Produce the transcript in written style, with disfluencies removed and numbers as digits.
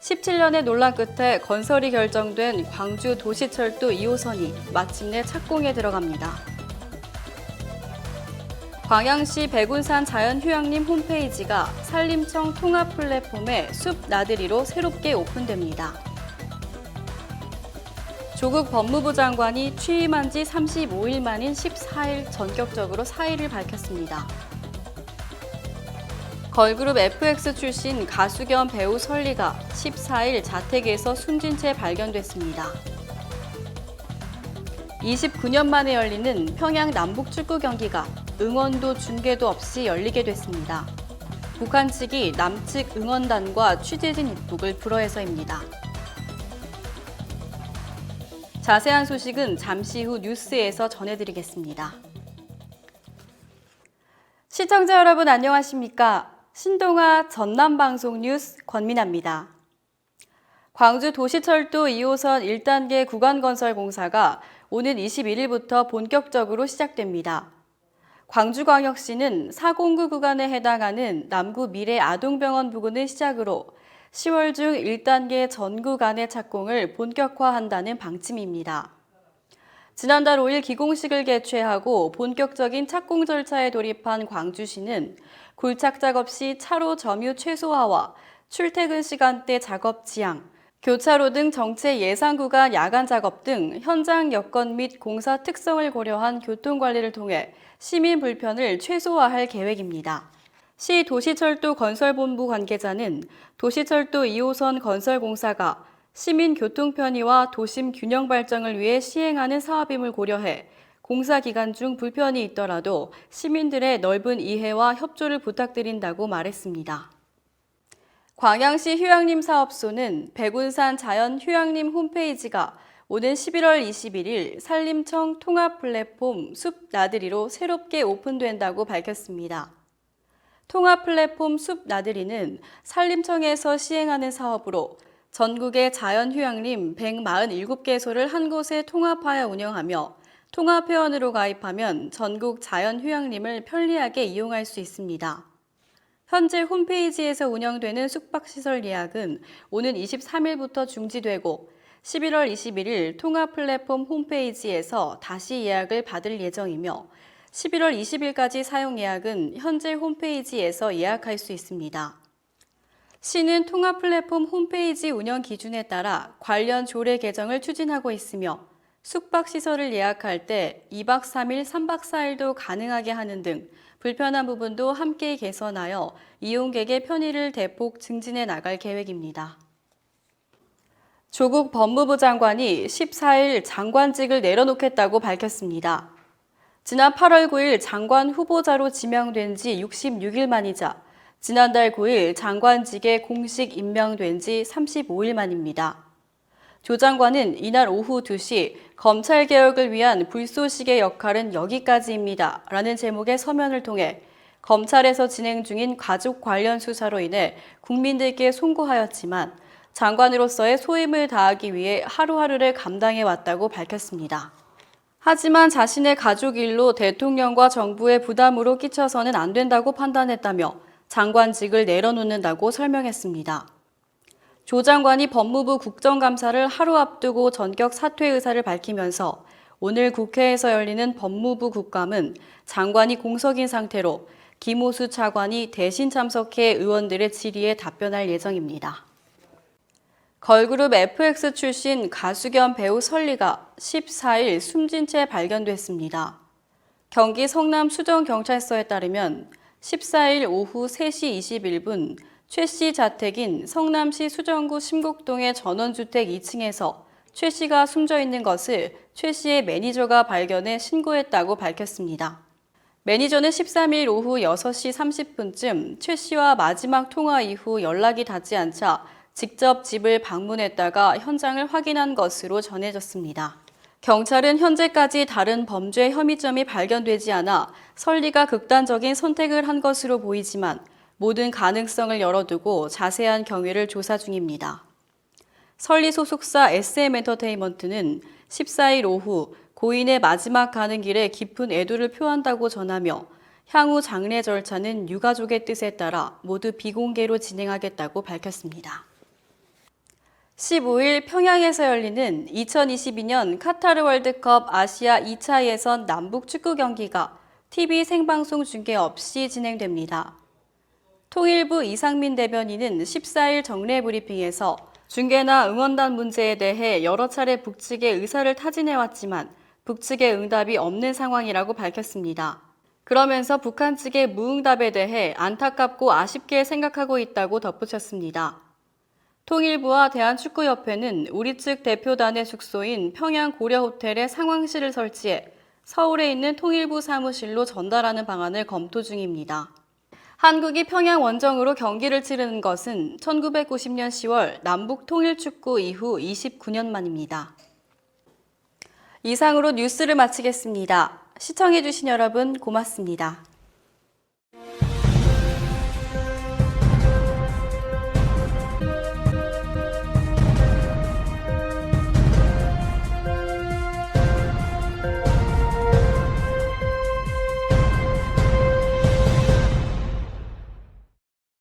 17년의 논란 끝에 건설이 결정된 광주 도시철도 2호선이 마침내 착공에 들어갑니다. 광양시 백운산 자연휴양림 홈페이지가 산림청 통합 플랫폼의 숲 나들이로 새롭게 오픈됩니다. 조국 법무부 장관이 취임한 지 35일 만인 14일 전격적으로 사의를 밝혔습니다. 걸그룹 FX 출신 가수 겸 배우 설리가 14일 자택에서 숨진 채 발견됐습니다. 29년 만에 열리는 평양 남북 축구 경기가 응원도 중계도 없이 열리게 됐습니다. 북한 측이 남측 응원단과 취재진 입국을 불허해서입니다. 자세한 소식은 잠시 후 뉴스에서 전해드리겠습니다. 시청자 여러분 안녕하십니까? 신동아 전남방송 뉴스 권민아입니다. 광주 도시철도 2호선 1단계 구간건설 공사가 오는 21일부터 본격적으로 시작됩니다. 광주광역시는 409 구간에 해당하는 남구 미래아동병원 부근을 시작으로 10월 중 1단계 전 구간의 착공을 본격화한다는 방침입니다. 지난달 5일 기공식을 개최하고 본격적인 착공 절차에 돌입한 광주시는 굴착 작업 시 차로 점유 최소화와 출퇴근 시간대 작업 지양, 교차로 등 정체 예상 구간 야간 작업 등 현장 여건 및 공사 특성을 고려한 교통관리를 통해 시민 불편을 최소화할 계획입니다. 시 도시철도 건설본부 관계자는 도시철도 2호선 건설 공사가 시민 교통 편의와 도심 균형 발전을 위해 시행하는 사업임을 고려해 공사 기간 중 불편이 있더라도 시민들의 넓은 이해와 협조를 부탁드린다고 말했습니다. 광양시 휴양림 사업소는 백운산 자연휴양림 홈페이지가 오는 11월 21일 산림청 통합 플랫폼 숲 나들이로 새롭게 오픈된다고 밝혔습니다. 통합 플랫폼 숲 나들이는 산림청에서 시행하는 사업으로 전국의 자연휴양림 147개소를 한 곳에 통합하여 운영하며 통합회원으로 가입하면 전국 자연휴양림을 편리하게 이용할 수 있습니다. 현재 홈페이지에서 운영되는 숙박시설 예약은 오는 23일부터 중지되고 11월 21일 통합 플랫폼 홈페이지에서 다시 예약을 받을 예정이며 11월 20일까지 사용 예약은 현재 홈페이지에서 예약할 수 있습니다. 시는 통합 플랫폼 홈페이지 운영 기준에 따라 관련 조례 개정을 추진하고 있으며 숙박시설을 예약할 때 2박 3일, 3박 4일도 가능하게 하는 등 불편한 부분도 함께 개선하여 이용객의 편의를 대폭 증진해 나갈 계획입니다. 조국 법무부 장관이 14일 장관직을 내려놓겠다고 밝혔습니다. 지난 8월 9일 장관 후보자로 지명된 지 66일 만이자 지난달 9일 장관직에 공식 임명된 지 35일 만입니다. 조 장관은 이날 오후 2시 검찰개혁을 위한 불쏘시개 역할은 여기까지입니다. 라는 제목의 서면을 통해 검찰에서 진행 중인 가족 관련 수사로 인해 국민들께 송구하였지만 장관으로서의 소임을 다하기 위해 하루하루를 감당해 왔다고 밝혔습니다. 하지만 자신의 가족 일로 대통령과 정부의 부담으로 끼쳐서는 안 된다고 판단했다며 장관직을 내려놓는다고 설명했습니다. 조 장관이 법무부 국정감사를 하루 앞두고 전격 사퇴 의사를 밝히면서 오늘 국회에서 열리는 법무부 국감은 장관이 공석인 상태로 김오수 차관이 대신 참석해 의원들의 질의에 답변할 예정입니다. 걸그룹 FX 출신 가수 겸 배우 설리가 14일 숨진 채 발견됐습니다. 경기 성남 수정경찰서에 따르면 14일 오후 3시 21분 최 씨 자택인 성남시 수정구 심곡동의 전원주택 2층에서 최 씨가 숨져 있는 것을 최 씨의 매니저가 발견해 신고했다고 밝혔습니다. 매니저는 13일 오후 6시 30분쯤 최 씨와 마지막 통화 이후 연락이 닿지 않자 직접 집을 방문했다가 현장을 확인한 것으로 전해졌습니다. 경찰은 현재까지 다른 범죄 혐의점이 발견되지 않아 설리가 극단적인 선택을 한 것으로 보이지만 모든 가능성을 열어두고 자세한 경위를 조사 중입니다. 설리 소속사 SM엔터테인먼트는 14일 오후 고인의 마지막 가는 길에 깊은 애도를 표한다고 전하며 향후 장례 절차는 유가족의 뜻에 따라 모두 비공개로 진행하겠다고 밝혔습니다. 15일 평양에서 열리는 2022년 카타르 월드컵 아시아 2차 예선 남북 축구 경기가 TV 생방송 중계 없이 진행됩니다. 통일부 이상민 대변인은 14일 정례 브리핑에서 중계나 응원단 문제에 대해 여러 차례 북측의 의사를 타진해왔지만 북측의 응답이 없는 상황이라고 밝혔습니다. 그러면서 북한 측의 무응답에 대해 안타깝고 아쉽게 생각하고 있다고 덧붙였습니다. 통일부와 대한축구협회는 우리 측 대표단의 숙소인 평양 고려호텔에 상황실을 설치해 서울에 있는 통일부 사무실로 전달하는 방안을 검토 중입니다. 한국이 평양 원정으로 경기를 치르는 것은 1990년 10월 남북 통일축구 이후 29년 만입니다. 이상으로 뉴스를 마치겠습니다. 시청해주신 여러분 고맙습니다.